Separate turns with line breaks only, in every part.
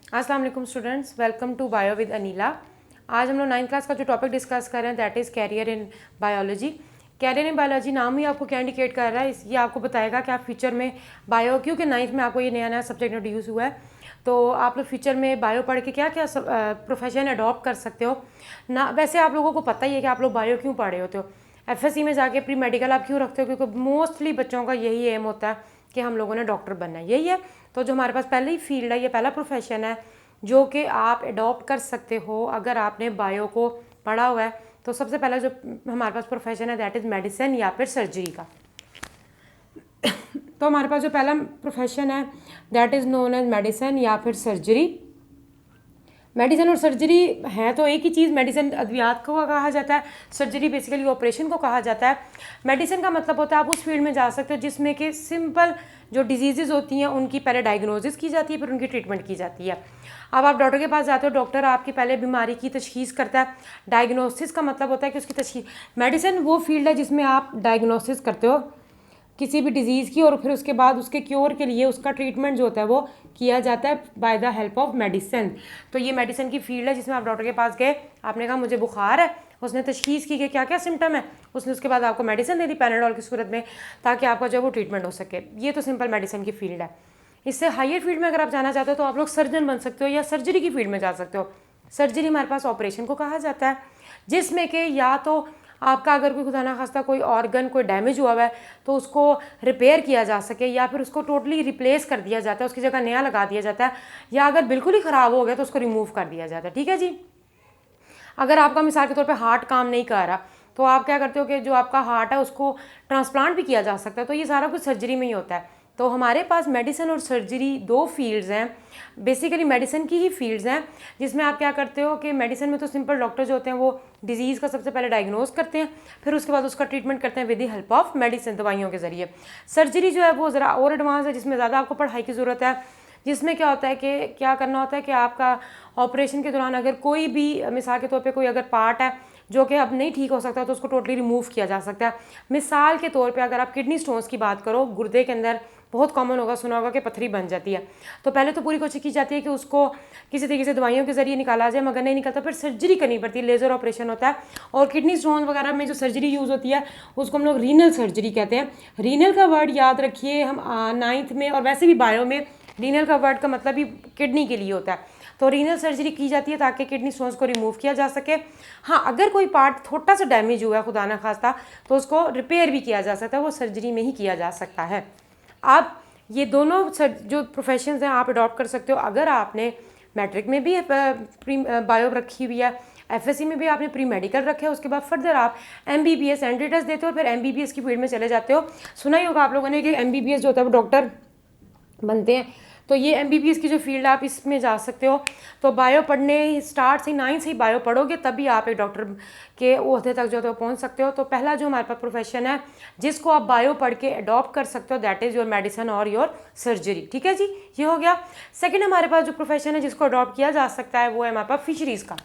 अस्सलाम वालेकुम students, welcome to bio with Aneela. आज हम लोग 9th क्लास का जो टॉपिक डिस्कस कर रहे हैं that is career in biology. Career in biology नाम ही आपको क्या इंडिकेट कर रहा है, ये आपको बताएगा कि आप फ्यूचर में बायो, क्योंकि 9th में आपको ये नया नया सब्जेक्ट इंट्रोड्यूस हुआ है, तो आप लोग फ्यूचर में बायो पढ़ के क्या क्या प्रोफेशन अडॉप्ट कर सकते हो ना। वैसे आप लोगों को पता ही है कि आप लोग बायो क्यों पढ़ रहे होते हो, एफएससी में जाके प्री मेडिकल आप क्यों रखते हो, क्योंकि मोस्टली बच्चों का यही एम होता है कि हम लोगों ने डॉक्टर बनना है, यही है। तो जो हमारे पास पहले ही फील्ड है, ये पहला प्रोफेशन है जो कि आप अडॉप्ट कर सकते हो अगर आपने बायो को पढ़ा हुआ है। तो सबसे पहला जो हमारे पास प्रोफेशन है दैट इज़ मेडिसिन या फिर सर्जरी का। तो हमारे पास जो पहला प्रोफेशन है that is known as medicine या फिर सर्जरी। मेडिसिन और सर्जरी है तो एक ही चीज़। मेडिसिन अद्वियात को कहा जाता है, सर्जरी बेसिकली ऑपरेशन को कहा जाता है। मेडिसिन का मतलब होता है आप उस फील्ड में जा सकते हो जिसमें कि सिंपल जो डिजीज़ होती हैं उनकी पहले डायग्नोसिस की जाती है, फिर उनकी ट्रीटमेंट की जाती है। अब आप डॉक्टर के पास जाते हो, डॉक्टर आपकी पहले बीमारी की तशखीस करता है। डायग्नोसिस का मतलब होता है कि उसकी तशखीस। मेडिसिन वो फील्ड है जिसमें आप डायग्नोसिस करते हो किसी भी डिजीज़ की, और फिर उसके बाद उसके क्योर के लिए उसका ट्रीटमेंट जो होता है वो किया जाता है by the help of medicine. तो ये मेडिसिन की फील्ड है जिसमें आप डॉक्टर के पास गए, आपने कहा मुझे बुखार है, उसने तशखीस की कि क्या क्या सिम्टम है, उसने उसके बाद आपको मेडिसिन दे दी पैराडोल की सूरत में, ताकि आपका जो वो ट्रीटमेंट हो सके। ये तो सिंपल मेडिसिन की फील्ड है। इससे हायर फील्ड में अगर आप जाना चाहते हो तो आप लोग सर्जन बन सकते हो या सर्जरी की फील्ड में जा सकते हो। सर्जरी हमारे पास ऑपरेशन को कहा जाता है, जिसमें कि या तो आपका अगर कोई खुदा ना खास्ता कोई ऑर्गन कोई डैमेज हुआ है तो उसको रिपेयर किया जा सके, या फिर उसको टोटली रिप्लेस कर दिया जाता है, उसकी जगह नया लगा दिया जाता है, या अगर बिल्कुल ही ख़राब हो गया तो उसको रिमूव कर दिया जाता है। ठीक है जी। अगर आपका मिसाल के तौर पे हार्ट काम नहीं कर रहा तो आप क्या करते हो कि जो आपका हार्ट है उसको ट्रांसप्लांट भी किया जा सकता है। तो ये सारा कुछ सर्जरी में ही होता है। तो हमारे पास मेडिसिन और सर्जरी दो फील्ड्स हैं, बेसिकली मेडिसिन की ही फील्ड्स हैं, जिसमें आप क्या करते हो कि मेडिसिन में तो सिंपल डॉक्टर जो होते हैं वो डिजीज़ का सबसे पहले डायग्नोज करते हैं, फिर उसके बाद उसका ट्रीटमेंट करते हैं with the help of medicine, दवाइयों के ज़रिए। सर्जरी जो है वो ज़रा और एडवांस है, जिसमें ज़्यादा आपको पढ़ाई की ज़रूरत है, जिसमें क्या होता है कि क्या करना होता है कि आपका ऑपरेशन के दौरान अगर कोई भी मिसाल के तौर पे कोई अगर पार्ट है जो कि अब नहीं ठीक हो सकता तो उसको टोटली रिमूव किया जा सकता है। मिसाल के तौर पे अगर आप किडनी स्टोन्स की बात करो, गुर्दे के अंदर बहुत कॉमन होगा, सुना होगा कि पत्थरी बन जाती है, तो पहले तो पूरी कोशिश की जाती है कि उसको किसी तरीके से दवाइयों के जरिए निकाला जाए, मगर नहीं निकलता फिर सर्जरी करनी पड़ती है, लेज़र ऑपरेशन होता है। और किडनी स्टोन वगैरह में जो सर्जरी यूज़ होती है उसको हम लोग रीनल सर्जरी कहते हैं। रीनल का वर्ड याद रखिए, हम 9th में और वैसे भी बायो में रीनल का वर्ड का मतलब ही किडनी के लिए होता है। तो रीनल सर्जरी की जाती है ताकि किडनी स्टोन्स को रिमूव किया जा सके। हाँ, अगर कोई पार्ट थोड़ा सा डैमेज हुआ है खुदा ना खास्ता तो उसको रिपेयर भी किया जा सकता है, वो सर्जरी में ही किया जा सकता है। आप ये दोनों जो प्रोफेशंस हैं आप अडॉप्ट कर सकते हो अगर आपने मैट्रिक में भी प्री बायो रखी हुई है, एफएससी में भी आपने प्री मेडिकल रखे है, उसके बाद फर्दर आप एमबीबीएस एंट्री देते हो, फिर एमबीबीएस की फील्ड में चले जाते हो। सुना ही होगा आप लोगों ने कि एमबीबीएस जो होता है वो डॉक्टर बनते हैं, तो ये एमबीबीएस की जो फील्ड आप इसमें जा सकते हो। तो बायो पढ़ने स्टार्ट से 9 से ही बायो पढ़ोगे तभी आप एक डॉक्टर के ओहदे तक जो है पहुंच सकते हो। तो पहला जो हमारे पास प्रोफेशन है जिसको आप बायो पढ़ के अडॉप्ट कर सकते हो दैट इज़ योर मेडिसिन और योर सर्जरी। ठीक है जी, ये हो गया। सेकेंड हमारे पास जो प्रोफेशन है जिसको अडॉप्ट किया जा सकता है वो है हमारे पास फिशरीज़ का।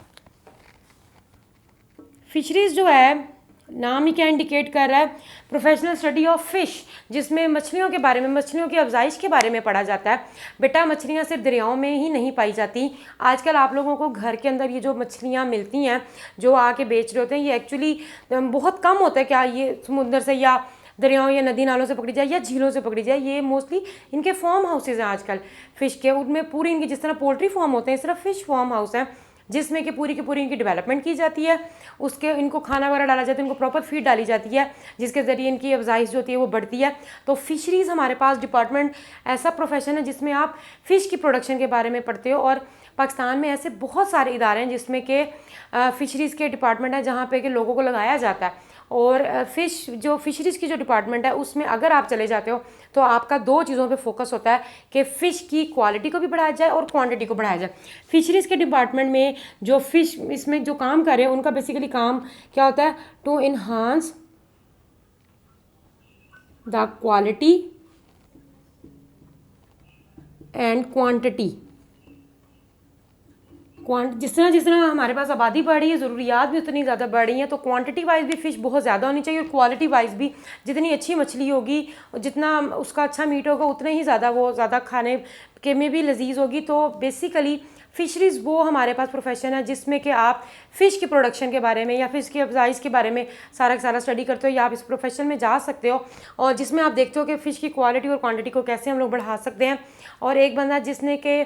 फिशरीज़ जो है नाम ही क्या इंडिकेट कर रहा है, प्रोफेशनल स्टडी ऑफ फिश, जिसमें मछलियों के बारे में, मछलियों की अफजाइश के बारे में पढ़ा जाता है। बेटा मछलियाँ सिर्फ दरियाओं में ही नहीं पाई जाती, आजकल आप लोगों को घर के अंदर ये जो मछलियाँ मिलती हैं जो आके बेच रहे होते हैं, ये एक्चुअली बहुत कम होता है क्या ये समुंदर से या दरियाओं या नदी नालों से पकड़ी जाए या झीलों से पकड़ी जाए। ये मोस्टली इनके फार्म हाउसेज हैं आजकल फ़िश के, उनमें पूरी इनकी जिस तरह पोल्ट्री फार्म होते हैं इस तरह फ़िश फार्म हाउस हैं जिसमें कि पूरी की पूरी इनकी डेवलपमेंट की जाती है, उसके इनको खाना वगैरह डाला जाता है, इनको प्रॉपर फीड डाली जाती है जिसके ज़रिए इनकी अफजाइश जो होती है वो बढ़ती है। तो फिशरीज़ हमारे पास डिपार्टमेंट ऐसा प्रोफेशन है जिसमें आप फ़िश की प्रोडक्शन के बारे में पढ़ते हो। और पाकिस्तान में ऐसे बहुत सारे इदारे हैं जिसमें कि फ़िशरीज़ के डिपार्टमेंट है जहाँ पे कि लोगों को लगाया जाता है। और फिशरीज़ की जो डिपार्टमेंट है उसमें अगर आप चले जाते हो तो आपका दो चीज़ों पे फोकस होता है कि फ़िश की क्वालिटी को भी बढ़ाया जाए और क्वांटिटी को बढ़ाया जाए। फिशरीज़ के डिपार्टमेंट में जो फ़िश इसमें जो काम कर रहे हैं उनका बेसिकली काम क्या होता है, to enhance the quality and quantity जिस तरह हमारे पास आबादी बढ़ रही है, ज़रूरियात भी उतनी ज़्यादा बढ़ रही हैं, तो क्वांटिटी वाइज भी फ़िश बहुत ज़्यादा होनी चाहिए और क्वालिटी वाइज भी जितनी अच्छी मछली होगी, जितना उसका अच्छा मीट होगा, उतना ही ज़्यादा वो ज़्यादा खाने के में भी लजीज होगी। तो बेसिकली फ़िशरीज़ वो हमारे पास प्रोफेशन है जिसमें कि आप फ़िश की प्रोडक्शन के बारे में या फ़िश की अफजाइश के बारे में सारा का सारा स्टडी करते हो, या आप इस प्रोफेशन में जा सकते हो, और जिसमें आप देखते हो कि फ़िश की क्वालिटी और क्वांटिटी को कैसे हम लोग बढ़ा सकते हैं। और एक बंदा जिसने के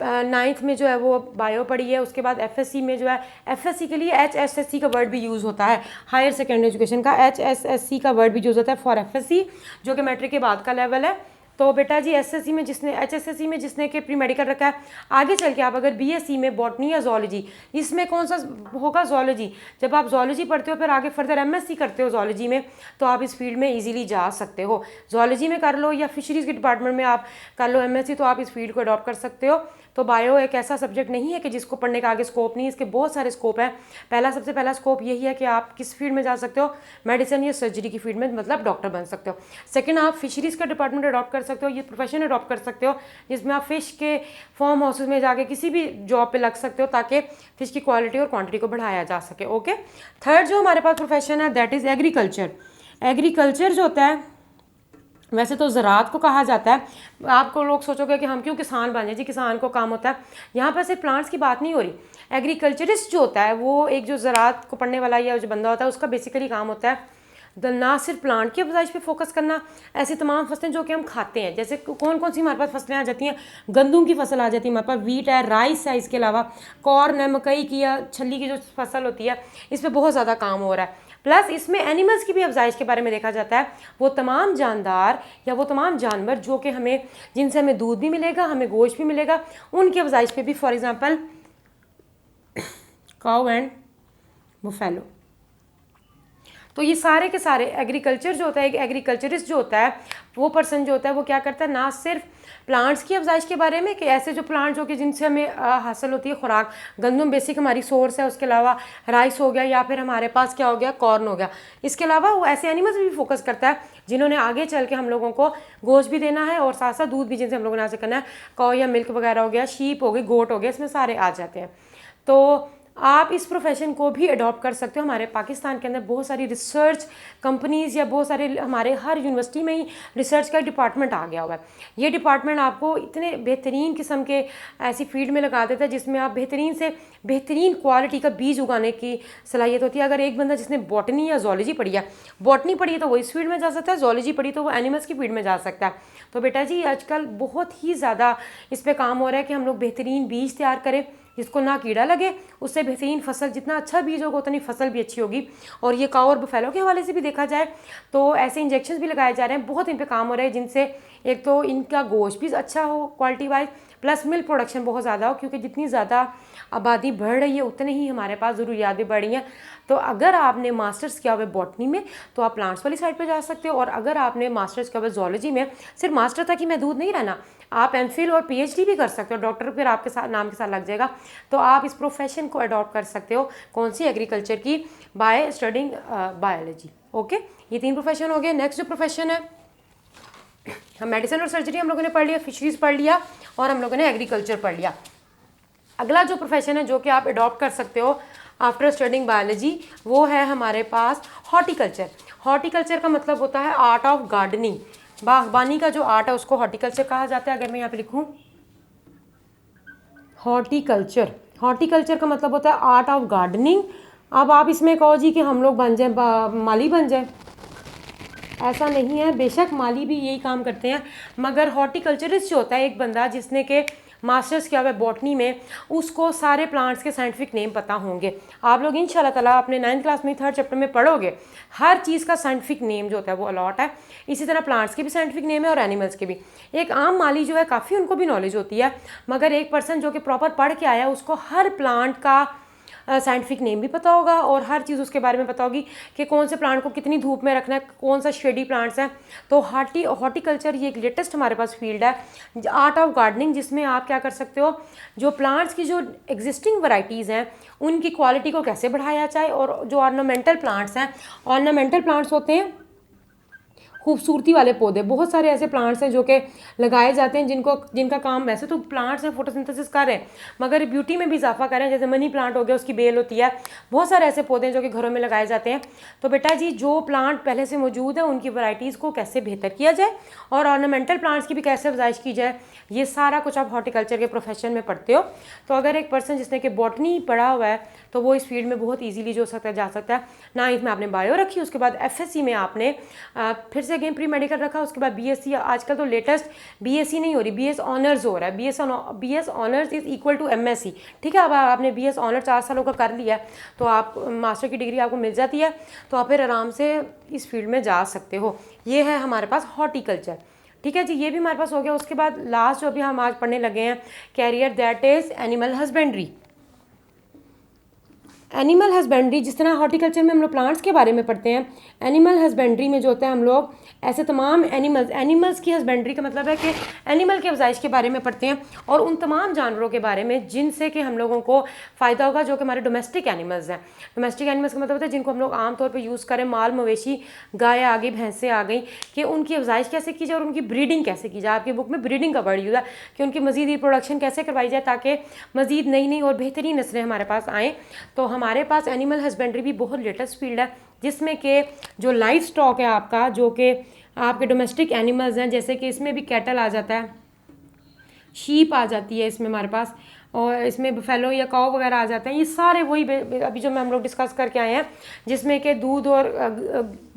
9th में जो है वो बायो पढ़ी है, उसके बाद एफएससी में जो है, एफएससी के लिए एचएसएससी का वर्ड भी यूज़ होता है, हायर सेकेंडरी एजुकेशन का एचएसएससी का वर्ड भी यूज़ होता है फॉर एफएससी, जो कि मैट्रिक के बाद का लेवल है। तो बेटा जी एसएससी में जिसने एचएसएससी में जिसने के प्री मेडिकल रखा है, आगे चल के आप अगर बीएससी में बॉटनी या जोलॉजी, इसमें कौन सा होगा? जोलॉजी। जब आप जोलॉजी पढ़ते हो फिर आगे फर्दर एमएससी करते हो जोलॉजी में, तो आप इस फील्ड में इजीली जा सकते हो। जोलॉजी में कर लो या फिशरीज़ के डिपार्टमेंट में आप कर लो एमएससी, तो आप इस फील्ड को अडॉप्ट कर सकते हो। तो बायो एक ऐसा सब्जेक्ट नहीं है कि जिसको पढ़ने का आगे स्कोप नहीं, इसके बहुत सारे स्कोप हैं। सबसे पहला स्कोप यही है कि आप किस फील्ड में जा सकते हो, मेडिसिन या सर्जरी की फील्ड में, मतलब डॉक्टर बन सकते हो। सेकंड, आप फिशरीज़ का डिपार्टमेंट अडॉप्ट कर सकते हो, ये प्रोफेशन अडॉप्ट कर सकते हो जिसमें आप फ़िश के फार्म हाउसेज में जाके किसी भी जॉब पे लग सकते हो ताकि फ़िश की क्वालिटी और क्वांटिटी को बढ़ाया जा सके। ओके। थर्ड जो हमारे पास प्रोफेशन है दैट इज़ एग्रीकल्चर। एग्रीकल्चर जो होता है, वैसे तो ज़राअत को कहा जाता है। आपको लोग सोचोगे कि हम क्यों किसान बने जी, किसान को काम होता है। यहाँ पर सिर्फ प्लांट्स की बात नहीं हो रही। एग्रीकल्चरिस्ट जो होता है वो एक जो ज़राअत को पढ़ने वाला या जो बंदा होता है, उसका बेसिकली काम होता है ना सिर्फ प्लांट की अफजाइश पे फोकस करना, ऐसी तमाम फसलें जो कि हम खाते हैं, जैसे कौन कौन सी हमारे पास फसलें आ जाती हैं, गंदम की फसल आ जाती है हमारे पास, वीट है, राइस है, इसके अलावा कॉर्न है, मकई की या छली की जो फसल होती है, इस पर बहुत ज़्यादा काम हो रहा है। प्लस इसमें एनिमल्स की भी अफजाइश के बारे में देखा जाता है, वो तमाम जानदार या वो तमाम जानवर जो कि हमें, जिनसे हमें दूध भी मिलेगा, हमें गोश्त भी मिलेगा, उनकी अफजाइश पे भी, for example cow and buffalo. तो ये सारे के सारे एग्रीकल्चर जो होता है, एक एग्रीकल्चरिस्ट जो होता है, वो पर्सन जो होता है वो क्या करता है, ना सिर्फ प्लांट्स की अफजाइश के बारे में कि ऐसे जो प्लांट जो कि जिनसे हमें हासिल होती है खुराक, गंदम बेसिक हमारी सोर्स है, उसके अलावा राइस हो गया या फिर हमारे पास क्या हो गया, कॉर्न हो गया। इसके अलावा वो ऐसे एनिमल्स भी फोकस करता है जिन्होंने आगे चल के हम लोगों को गोश्त भी देना है और साथ साथ दूध भी, जिनसे हम लोगों ने हासिल करना है, कौ या मिल्क वगैरह हो गया, शीप हो गई, गोट हो गया, इसमें सारे आ जाते हैं। तो आप इस प्रोफेशन को भी अडॉप्ट कर सकते हो। हमारे पाकिस्तान के अंदर बहुत सारी रिसर्च कंपनीज़ या बहुत सारे, हमारे हर यूनिवर्सिटी में ही रिसर्च का डिपार्टमेंट आ गया हुआ है। ये डिपार्टमेंट आपको इतने बेहतरीन किस्म के ऐसी फील्ड में लगा देता है जिसमें आप बेहतरीन से बेहतरीन क्वालिटी का बीज उगाने की सलाहियत होती है। अगर एक बंदा जिसने बॉटनी या जोलॉजी पढ़ी है, बॉटनी पढ़ी है तो वो इस फील्ड में जा सकता है, जोलॉजी पढ़ी तो वो एनिमल्स की फील्ड में जा सकता है। तो बेटा जी आजकल बहुत ही ज़्यादा इस पर काम हो रहा है कि हम लोग बेहतरीन बीज तैयार करें जिसको ना कीड़ा लगे, उससे बेहतरीन फसल, जितना अच्छा बीज होगा उतनी फसल भी अच्छी होगी। और ये काऊ और बुफेलो के हवाले से भी देखा जाए तो ऐसे इंजेक्शन भी लगाए जा रहे हैं, बहुत इन पे काम हो रहा है जिनसे एक तो इनका गोश्त भी अच्छा हो quality wise, plus milk production बहुत ज़्यादा हो, क्योंकि जितनी ज़्यादा आबादी बढ़ रही है उतने ही हमारे पास ज़रूरियात भी बढ़ रही हैं। तो अगर आपने मास्टर्स किया हुआ है बॉटनी में तो आप प्लांट्स वाली साइड पे जा सकते हो, और अगर आपने मास्टर्स किया हुआ है जोलॉजी में, सिर्फ मास्टर तक ही महदूद नहीं रहना, आप एमफिल और पीएचडी भी कर सकते हो, डॉक्टर फिर आपके साथ नाम के साथ लग जाएगा। तो आप इस प्रोफेशन को अडॉप्ट कर सकते हो, कौन सी, एग्रीकल्चर की, बाय स्टडिंग बायोलॉजी। ओके, ये 3 प्रोफेशन हो गए। नेक्स्ट जो प्रोफेशन है, हम मेडिसिन और सर्जरी हम लोगों ने पढ़ लिया, फिशरीज पढ़ लिया और हम लोगों ने एग्रीकल्चर पढ़ लिया। अगला जो प्रोफेशन है जो कि आप अडॉप्ट कर सकते हो आफ्टर स्टडिंग बायोलॉजी, वो है हमारे पास हॉर्टिकल्चर। हॉर्टिकल्चर का मतलब होता है आर्ट ऑफ गार्डनिंग। बागबानी का जो आर्ट है उसको हॉर्टिकल्चर कहा जाता है। अगर मैं यहाँ पे लिखूँ हॉर्टिकल्चर, हॉर्टिकल्चर का मतलब होता है आर्ट ऑफ गार्डनिंग। अब आप इसमें कहो जी कि हम लोग बन जाए, माली बन जाए, ऐसा नहीं है, बेशक माली भी यही काम करते हैं, मगर हॉर्टिकल्चरिस्ट जो होता है एक बंदा जिसने के मास्टर्स किया हुआ है बॉटनी में, उसको सारे प्लांट्स के साइंटिफिक नेम पता होंगे। आप लोग इंशाल्लाह ताला अपने 9th क्लास में 3rd चैप्टर में पढ़ोगे, हर चीज़ का साइंटिफिक नेम जो होता है वो अलॉट है। इसी तरह प्लांट्स के भी साइंटिफिक नेम है और एनिमल्स के भी। एक आम माली जो है काफ़ी उनको भी नॉलेज होती है, मगर एक पर्सन जो कि प्रॉपर पढ़ के आया उसको हर प्लांट का साइंटिफिक नेम भी पता होगा और हर चीज़ उसके बारे में पता होगी कि कौन से प्लांट को कितनी धूप में रखना है, कौन सा शेडी प्लांट्स हैं। तो हॉर्टिकल्चर ये एक लेटेस्ट हमारे पास फील्ड है, आर्ट ऑफ गार्डनिंग, जिसमें आप क्या कर सकते हो, जो प्लांट्स की जो एग्जिस्टिंग वैरायटीज़ हैं उनकी क्वालिटी को कैसे बढ़ाया जाए, और जो ऑर्नामेंटल प्लांट्स हैं, ऑर्नामेंटल प्लांट्स होते हैं खूबसूरती वाले पौधे, बहुत सारे ऐसे प्लांट्स हैं जो कि लगाए जाते हैं जिनका काम, वैसे तो प्लांट्स हैं फोटोसिंथेसिस कर रहे हैं मगर ब्यूटी में भी इजाफा करें, जैसे मनी प्लांट हो गया, उसकी बेल होती है, बहुत सारे ऐसे पौधे हैं जो कि घरों में लगाए जाते हैं। तो बेटा जी जो प्लांट पहले से मौजूद है उनकी वैरायटीज़ को कैसे बेहतर किया जाए और ऑर्नामेंटल प्लांट्स की भी कैसे अफजाइश की जाए, ये सारा कुछ आप हॉर्टिकल्चर के प्रोफेशन में पढ़ते हो। तो अगर एक पर्सन जिसने कि बॉटनी पढ़ा हुआ है तो वो इस फील्ड में बहुत ईजीली जो सकता है जा सकता है। 9th में आपने बायो रखी, उसके बाद FSC में आपने फिर से अगेन प्री मेडिकल रखा, उसके बाद BSc, आजकल तो लेटेस्ट BSc नहीं हो रही, BS ऑनर्स हो रहा है। BS honours is equal to MSc। ठीक है, अब आपने BS ऑनर 4 सालों का कर लिया है तो आप मास्टर की डिग्री आपको मिल जाती है, तो आप फिर आराम से इस फील्ड में जा सकते हो। ये है हमारे पास हॉर्टिकल्चर। ठीक है जी, ये भी हमारे पास हो गया। उसके बाद लास्ट जो अभी हम आज पढ़ने लगे हैं career, that is animal husbandry. Animal husbandry, जिस तरह हॉर्टिकल्चर में हम लोग प्लांट्स के बारे में पढ़ते हैं, एनिमल हस्बेंड्री में जो होता है हम लोग ऐसे तमाम एनिमल्स की हस्बेंड्री का मतलब है कि एनिमल के अफजाइश के बारे में पढ़ते हैं और उन तमाम जानवरों के बारे में जिनसे कि हम लोगों को फ़ायदा होगा, जो कि हमारे डोमेस्टिक एनिमल्स हैं। डोमेस्टिक एनिमल्स का मतलब होता है जिनको हम लोग आमतौर पर यूज़ करें, माल मवेशी, गाय आ गई, भैंसें आ गई, कि उनकी अफजाइश कैसे की जाए और उनकी ब्रीडिंग कैसे की जाए। आपकी बुक में ब्रीडिंग का वर्ड यूज़ है कि उनकी मज़ीद रिप्रोडक्शन कैसे करवाई जाए ताकि मज़ीद नई नई और बेहतरीन नस्लें हमारे पास आएँ। तो हमारे पास एनिमल हस्बेंड्री भी बहुत लेटेस्ट फील्ड है जिसमें कि जो लाइफ स्टॉक है आपका, जो कि आपके डोमेस्टिक एनिमल्स हैं, जैसे कि इसमें भी कैटल आ जाता है, शीप आ जाती है इसमें हमारे पास, और इसमें बफेलो या काऊ वगैरह आ जाते हैं। ये सारे वही अभी जो मैं हम लोग डिस्कस करके आए हैं जिसमें कि दूध और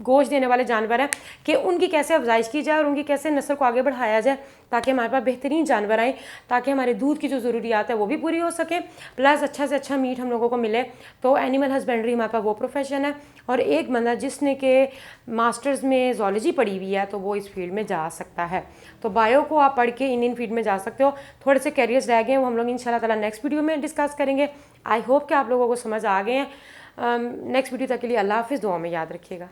गोश्त देने वाले जानवर हैं कि उनकी कैसे अफजाइश की जाए और उनकी कैसे नस्ल को आगे बढ़ाया जाए ताकि हमारे पास बेहतरीन जानवर आएँ, ताकि हमारे दूध की जो ज़रूरियात है वो भी पूरी हो सके, प्लस अच्छा से अच्छा मीट हम लोगों को मिले। तो एनिमल हस्बेंड्री हमारे पास वो प्रोफेशन है। और एक बंदा जिसने के मास्टर्स में ज़ूलॉजी पढ़ी हुई है तो वो इस फील्ड में जा सकता है। तो बायो को आप पढ़ के इन फील्ड में जा सकते हो। थोड़े से कैरियर्स रह गए हैं वो हम लोग इंशाल्लाह ताला नेक्स्ट वीडियो में डिस्कस करेंगे। आई होप कि आप लोगों को समझ आ गए हैं। नेक्स्ट वीडियो तक के लिए अल्लाह हाफिज़, दुआ में याद रखिएगा।